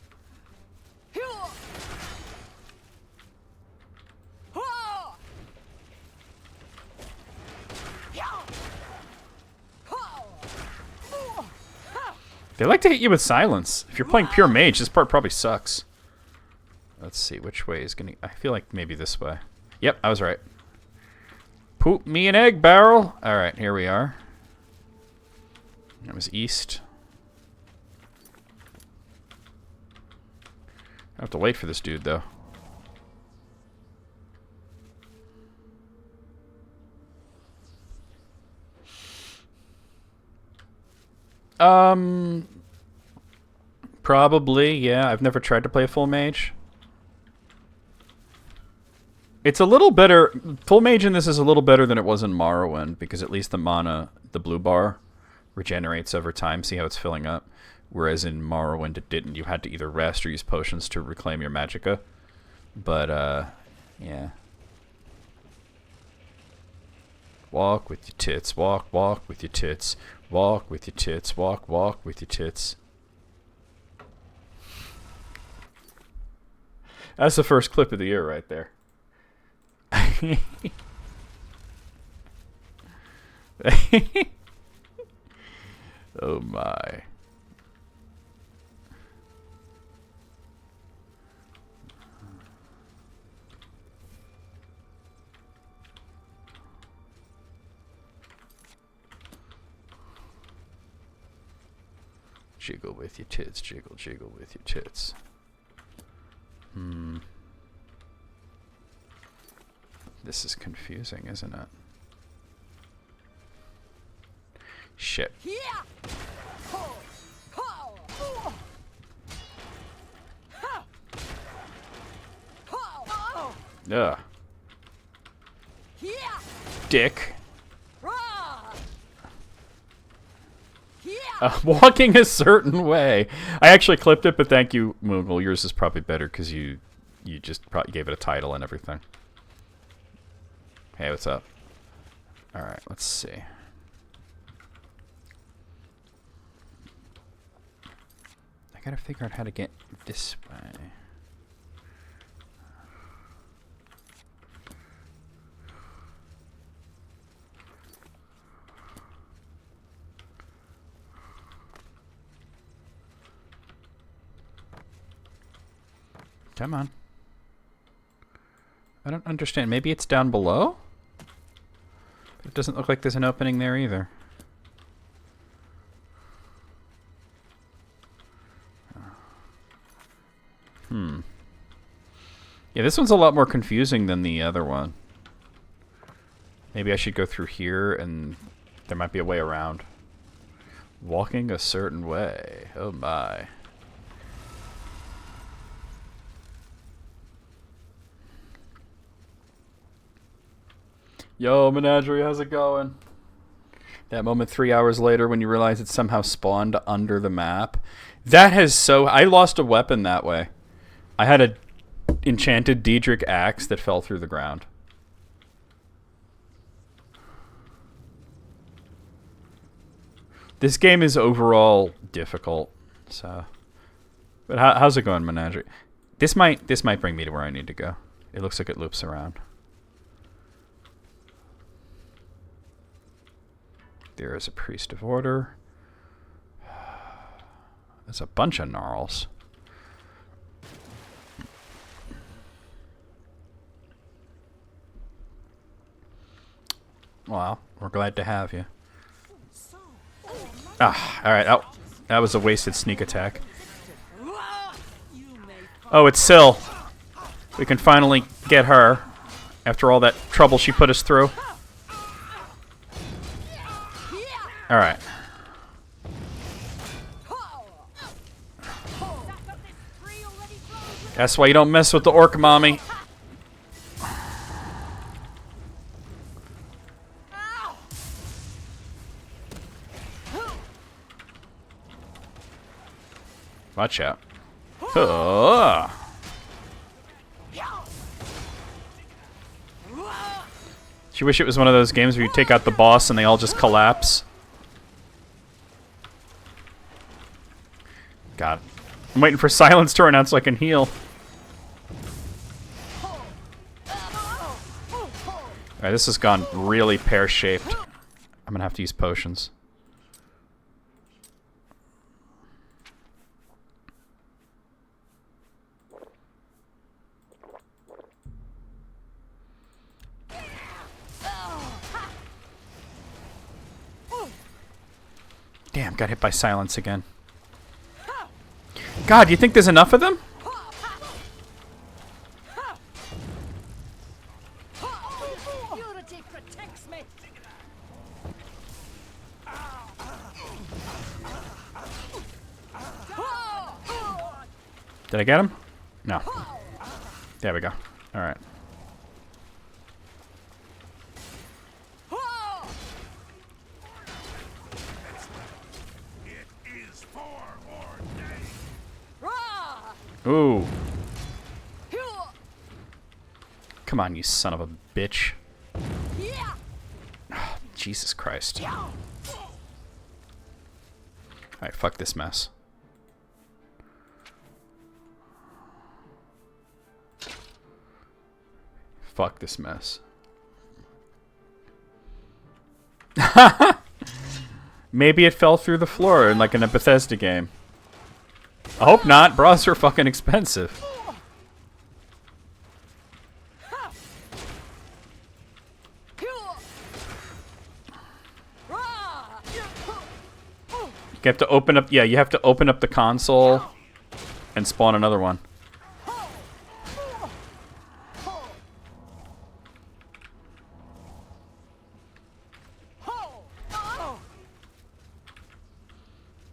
They like to hit you with silence. If you're playing pure mage, this part probably sucks. Let's see, which way is gonna... I feel like maybe this way. Yep, I was right. Poop me an egg barrel. Alright, here we are. That was east. I have to wait for this dude, though. Probably, yeah. I've never tried to play a full mage. It's a little better. Full mage in this is a little better than it was in Morrowind, because at least the mana, the blue bar, regenerates over time. See how it's filling up? Whereas in Morrowind it didn't. You had to either rest or use potions to reclaim your magicka. But, yeah. Walk with your tits, walk with your tits. Walk with your tits, walk with your tits. That's the first clip of the year right there. Oh my. Jiggle with your tits, jiggle, jiggle with your tits. This is confusing, isn't it? Shit. Ugh. Dick. Walking a certain way. I actually clipped it, but thank you, Moogle. Yours is probably better because you just probably gave it a title and everything. Hey, what's up? Alright, let's see. I gotta figure out how to get this way. Come on. I don't understand. Maybe it's down below? But it doesn't look like there's an opening there either. Yeah, this one's a lot more confusing than the other one. Maybe I should go through here and there might be a way around. Walking a certain way. Oh my. Yo, Menagerie, how's it going? That moment 3 hours later when you realize it's somehow spawned under the map. That has so... I lost a weapon that way. I had a enchanted Daedric axe that fell through the ground. This game is overall difficult, so... But how's it going, Menagerie? This might bring me to where I need to go. It looks like it loops around. There is a priest of order. There's a bunch of gnarls. Well, we're glad to have you. Ah, alright. Oh, that was a wasted sneak attack. Oh, it's Syl. We can finally get her after all that trouble she put us through. Alright. That's why you don't mess with the orc mommy. Watch out. Oh. You wish it was one of those games where you take out the boss and they all just collapse. God. I'm waiting for silence to run out so I can heal. Alright, this has gone really pear-shaped. I'm gonna have to use potions. Damn, got hit by silence again. God, do you think there's enough of them? Did I get him? No. There we go. Alright. Ooh. Come on, you son of a bitch. Oh, Jesus Christ. Alright, fuck this mess. Fuck this mess. Maybe it fell through the floor like in a Bethesda game. I hope not. Bras are fucking expensive. You have to open up... Yeah, you have to open up the console and spawn another one.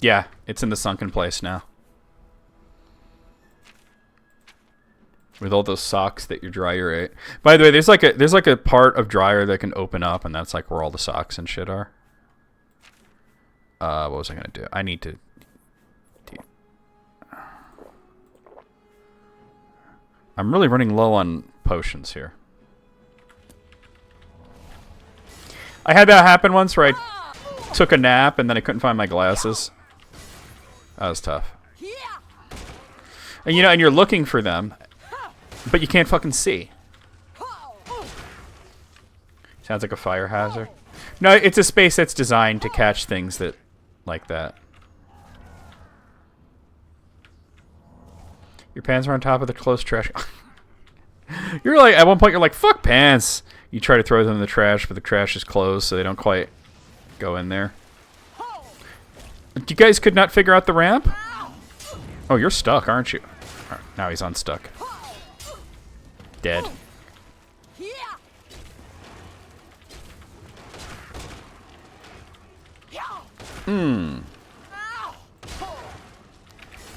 Yeah, it's in the sunken place now. With all those socks that your dryer ate. By the way, there's like a part of dryer that can open up, and that's like where all the socks and shit are. What was I gonna do? I need to. I'm really running low on potions here. I had that happen once where I took a nap and then I couldn't find my glasses. That was tough. And you know, and you're looking for them, but you can't fucking see. Sounds like a fire hazard. No, it's a space that's designed to catch things that like that. Your pants are on top of the closed trash. You're like, at one point you're like, fuck pants. You try to throw them in the trash, but the trash is closed, so they don't quite go in there. You guys could not figure out the ramp? Oh, you're stuck, aren't you? Right, now he's unstuck. Dead.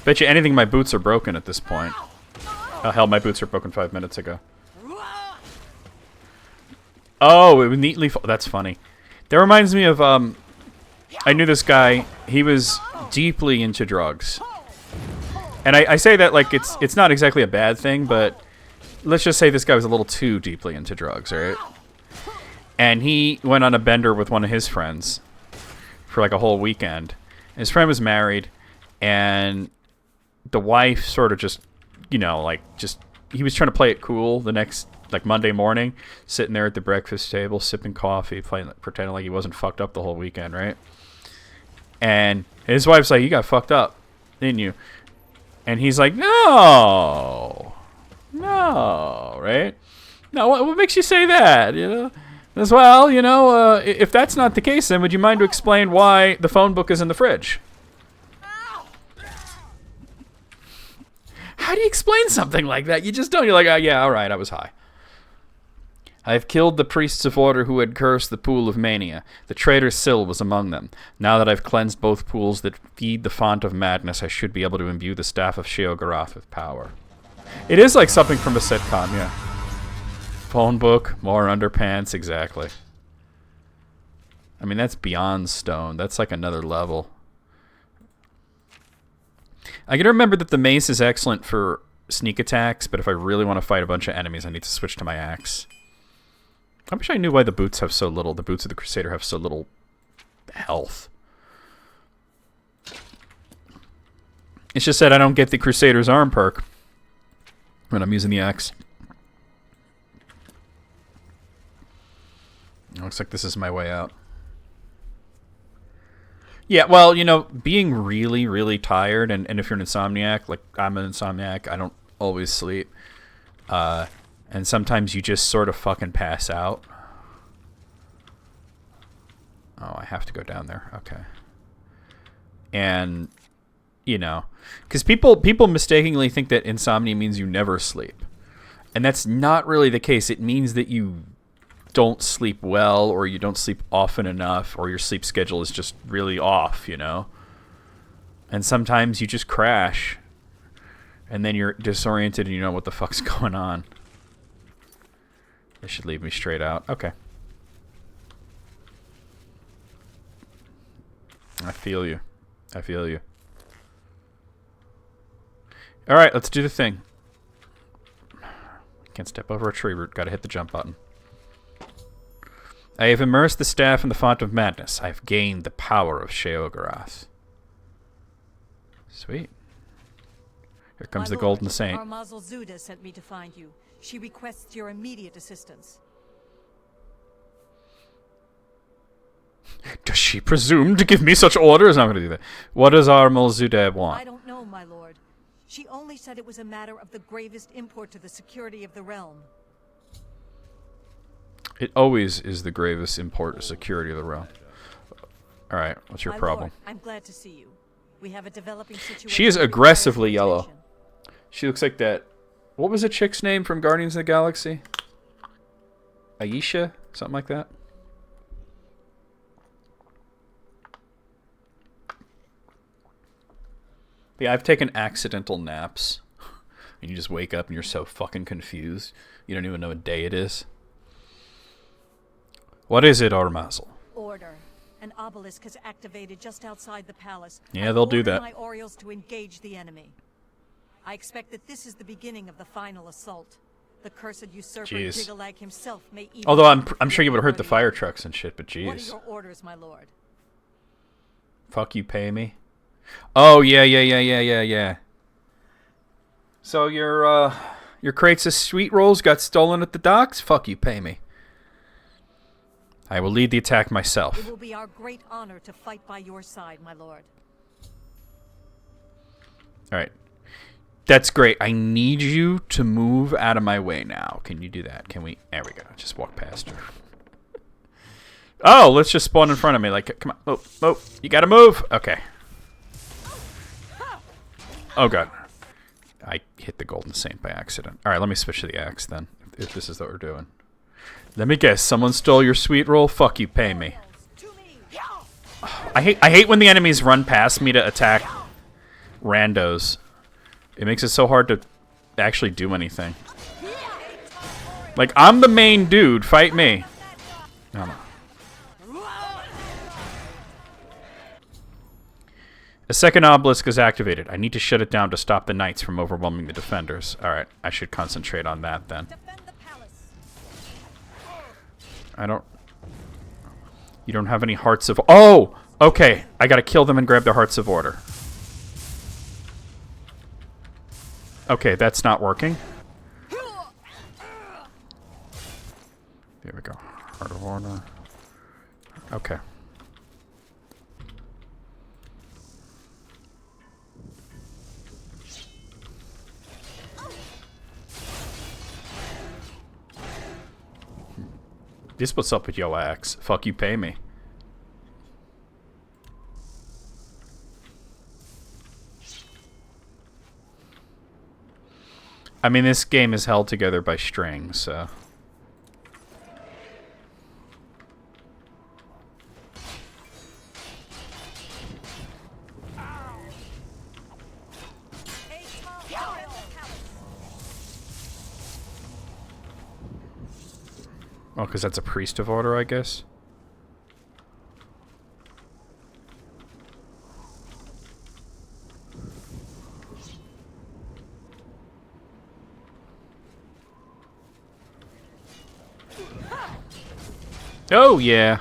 Bet you anything my boots are broken at this point. Oh, hell, my boots were broken 5 minutes ago. Oh, it was neatly... That's funny. That reminds me of, I knew this guy. He was deeply into drugs. And I say that like it's not exactly a bad thing, but let's just say this guy was a little too deeply into drugs, right? And he went on a bender with one of his friends for like a whole weekend. And his friend was married, and the wife sort of just, you know, like just... He was trying to play it cool the next... Like Monday morning, sitting there at the breakfast table, sipping coffee, pretending like he wasn't fucked up the whole weekend, right? And his wife's like, "You got fucked up, didn't you?" And he's like, "No, right? No, what makes you say that? You know, as well, you know, if that's not the case, then would you mind to explain why the phone book is in the fridge?" How do you explain something like that? You just don't. You're like, "Oh yeah, all right, I was high. I have killed the priests of order who had cursed the pool of mania. The traitor Syl was among them. Now that I've cleansed both pools that feed the font of madness, I should be able to imbue the staff of Sheogorath with power." It is like something from a sitcom, yeah. Phone book, more underpants, exactly. I mean, that's beyond stone. That's like another level. I can remember that the mace is excellent for sneak attacks, but if I really want to fight a bunch of enemies, I need to switch to my axe. I wish I knew why the boots have so little. The boots of the Crusader have so little health. It's just that I don't get the Crusader's arm perk when I'm using the axe. It looks like this is my way out. Yeah, well, you know, being really, really tired, and if you're an insomniac, like I'm an insomniac, I don't always sleep. And sometimes you just sort of fucking pass out. Oh, I have to go down there. Okay. And, you know, because people mistakenly think that insomnia means you never sleep. And that's not really the case. It means that you don't sleep well, or you don't sleep often enough, or your sleep schedule is just really off, you know? And sometimes you just crash, and then you're disoriented and you know what the fuck's going on. This should leave me straight out. Okay. I feel you. I feel you. Alright, let's do the thing. Can't step over a tree root. Gotta hit the jump button. I have immersed the staff in the font of madness. I have gained the power of Sheogorath. Sweet. Here comes the Golden Saint. Armazel Zuda sent me to find you. She requests your immediate assistance. Does she presume to give me such orders? I'm going to do that. What does Armazel Zuda want? I don't know, my lord. She only said it was a matter of the gravest import to the security of the realm. It always is the gravest import to security of the realm. Alright, what's your problem? Lord, I'm glad to see you. We have a developing situation. She is aggressively yellow. She looks like that... What was the chick's name from Guardians of the Galaxy? Aisha? Something like that? Yeah, I've taken accidental naps. And you just wake up and you're so fucking confused. You don't even know what day it is. What is it, Armazel? Order. An obelisk has activated just outside the palace. Yeah, they'll do that. My Orioles to engage the enemy. I expect that this is the beginning of the final assault. The cursed usurper Jigalag himself may even... Although I'm sure you would have hurt the fire trucks and shit, but jeez. What are your orders, my lord? Fuck you, pay me. Oh, yeah. So your crates of sweet rolls got stolen at the docks? Fuck you, pay me. I will lead the attack myself. It will be our great honor to fight by your side, my lord. Alright. That's great. I need you to move out of my way now. Can you do that? Can we? There we go. Just walk past her. Oh, let's just spawn in front of me. Like, come on. Oh, oh. You gotta move. Okay. Oh, God. I hit the Golden Saint by accident. Alright, let me switch to the axe then. If this is what we're doing. Let me guess. Someone stole your sweet roll? Fuck you. Pay me. I hate when the enemies run past me to attack randos. It makes it so hard to actually do anything. Like, I'm the main dude. Fight me. No, no. A second obelisk is activated. I need to shut it down to stop the knights from overwhelming the defenders. Alright, I should concentrate on that then. I don't... You don't have any hearts of... Oh! Okay, I gotta kill them and grab their hearts of order. Okay, that's not working. There we go. Heart of order. Okay. This what's up with yo axe. Fuck you, pay me. I mean, this game is held together by strings, so... Oh, because that's a priest of order, I guess. Oh, yeah.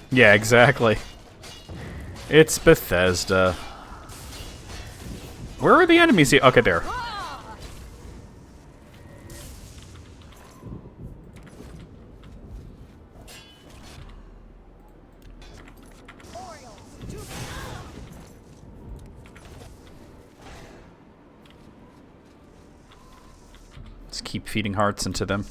Yeah, exactly. It's Bethesda. Where are the enemies here? Okay, there. Let's keep feeding hearts into them.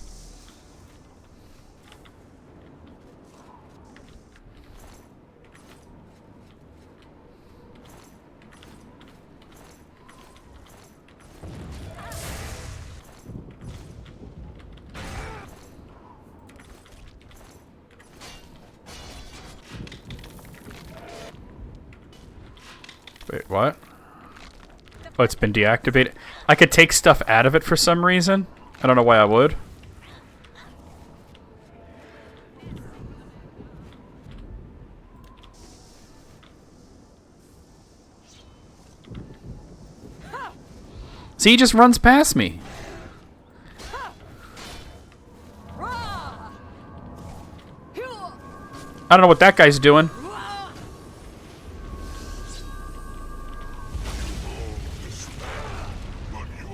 Wait, what? Oh, it's been deactivated. I could take stuff out of it for some reason. I don't know why I would. See, he just runs past me. I don't know what that guy's doing.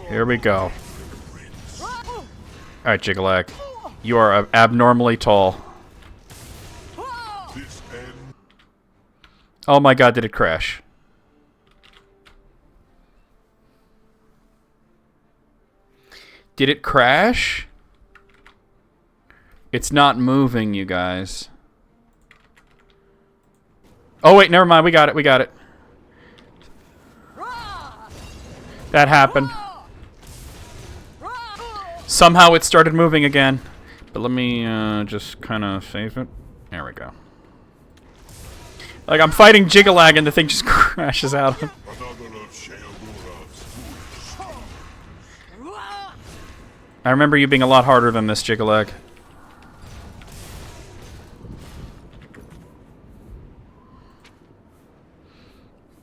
Here we go. Alright, Jigalag. You are abnormally tall. Oh my god, did it crash? Did it crash? It's not moving, you guys. Oh wait, never mind. We got it. We got it. That happened. Somehow it started moving again. But let me just kind of save it. There we go. Like, I'm fighting Jigalag and the thing just crashes out. I remember you being a lot harder than this, Jigalag.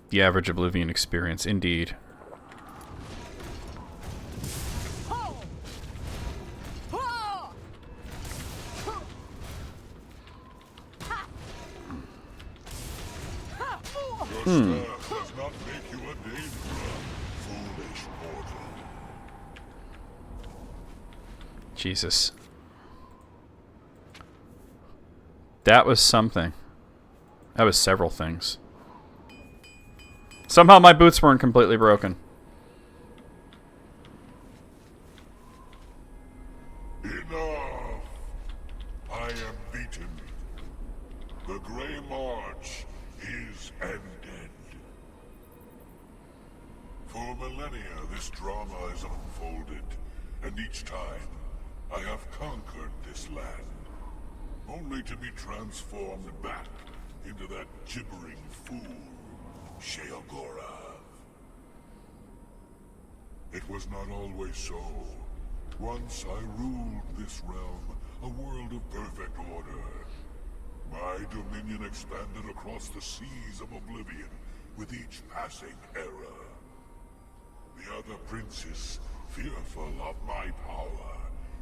The average Oblivion experience, indeed. staff does not make you a danger, foolish mortal. Jesus. That was something. That was several things. Somehow my boots weren't completely broken. Enough! I am beaten. The Grey March is ended. For millennia, this drama has unfolded, and each time, I have conquered this land, only to be transformed back into that gibbering fool, Sheogorath. It was not always so. Once I ruled this realm, a world of perfect order. My dominion expanded across the seas of Oblivion with each passing era. The other princes, fearful of my power,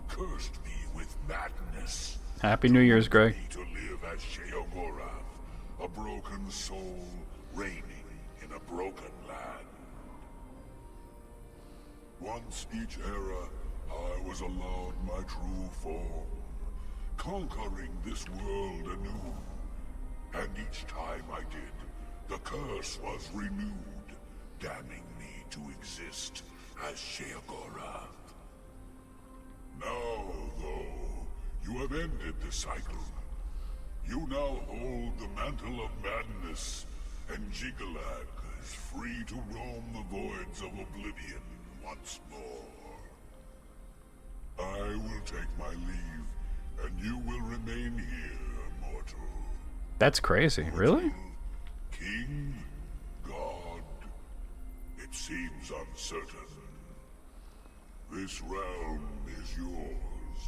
cursed me with madness. Happy New Year's, Greg. To live as Sheogorath, a broken soul reigning in a broken land. Once each era, I was allowed my true form, conquering this world anew. And each time I did, the curse was renewed, damning me to exist as Sheogorath. Now, though, you have ended the cycle. You now hold the mantle of madness, and Jigalag is free to roam the voids of Oblivion once more. I will take my leave, and you will remain here, mortal. That's crazy. Really? King, God, it seems uncertain. This realm is yours.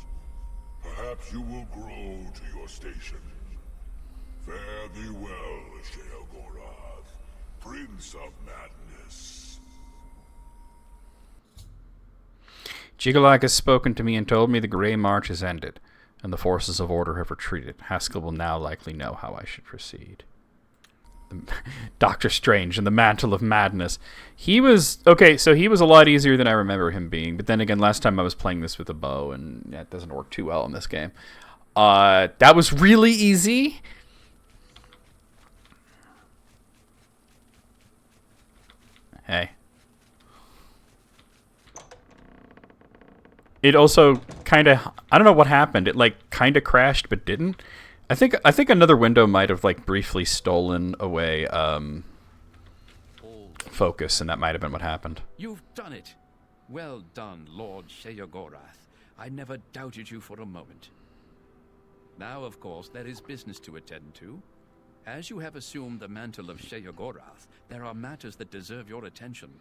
Perhaps you will grow to your station. Fare thee well, Sheogorath, Prince of Madness. Jigalag has spoken to me and told me the Grey March has ended, and the forces of order have retreated. Haskell will now likely know how I should proceed. Doctor Strange and the Mantle of Madness. He was... Okay, so he was a lot easier than I remember him being, but then again, last time I was playing this with a bow, and that doesn't work too well in this game. That was really easy. Hey. It also kind of... I don't know what happened. It, like, kind of crashed, but didn't. I think another window might have, like, briefly stolen away, focus, and that might have been what happened. You've done it. Well done, Lord Sheogorath. I never doubted you for a moment. Now, of course, there is business to attend to. As you have assumed the mantle of Sheogorath, there are matters that deserve your attention.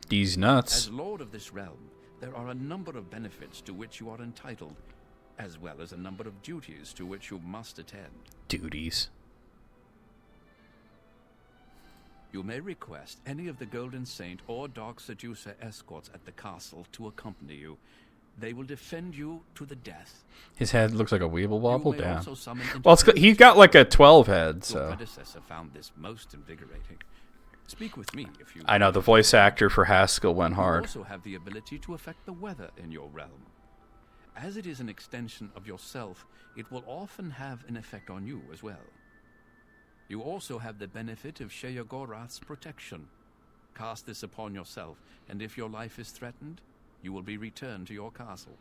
These nuts. As Lord of this realm, there are a number of benefits to which you are entitled, as well as a number of duties to which you must attend. Duties. You may request any of the Golden Saint or Dark Seducer escorts at the castle to accompany you. They will defend you to the death. His head looks like a weeble wobble. You may Damn. also summon Well, he's got like a 12 head, so. Your predecessor found this most invigorating. Speak with me if you... I know, the voice actor for Haskell went hard. You also have the ability to affect the weather in your realm. As it is an extension of yourself, it will often have an effect on you as well. You also have the benefit of Sheogorath's protection. Cast this upon yourself, and if your life is threatened, you will be returned to your castle.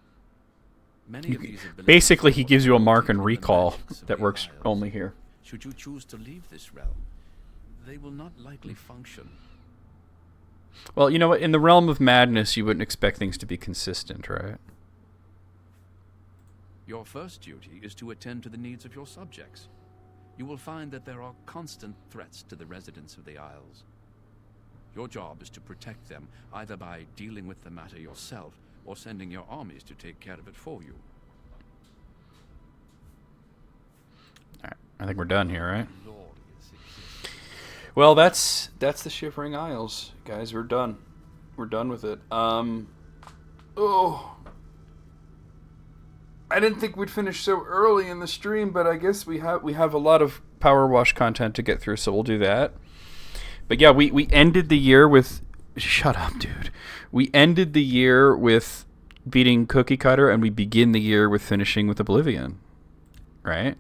Many of these abilities... Basically, he gives you a mark and recall that works only here. Should you choose to leave this realm, they will not likely function. Well, you know what? In the realm of madness, you wouldn't expect things to be consistent, right? Your first duty is to attend to the needs of your subjects. You will find that there are constant threats to the residents of the Isles. Your job is to protect them, either by dealing with the matter yourself, or sending your armies to take care of it for you. Alright, I think we're done here, right? Well, that's the Shivering Isles, guys. We're done. We're done with it. I didn't think we'd finish so early in the stream, but I guess we have a lot of Power Wash content to get through, so we'll do that. But yeah, we ended the year with... Shut up, dude. We ended the year with beating Cookie Cutter, and we begin the year with finishing with Oblivion. Right?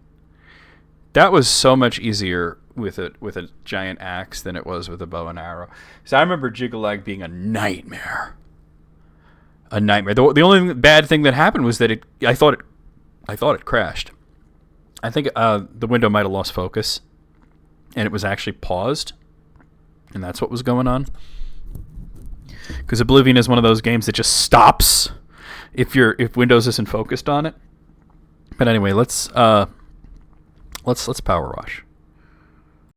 That was so much easier with a giant axe than it was with a bow and arrow. So I remember Jiggalag being a nightmare. A nightmare. The only bad thing that happened was that I thought it crashed. I think the window might have lost focus, and it was actually paused, and that's what was going on. Because Oblivion is one of those games that just stops if Windows isn't focused on it. But anyway, let's power wash.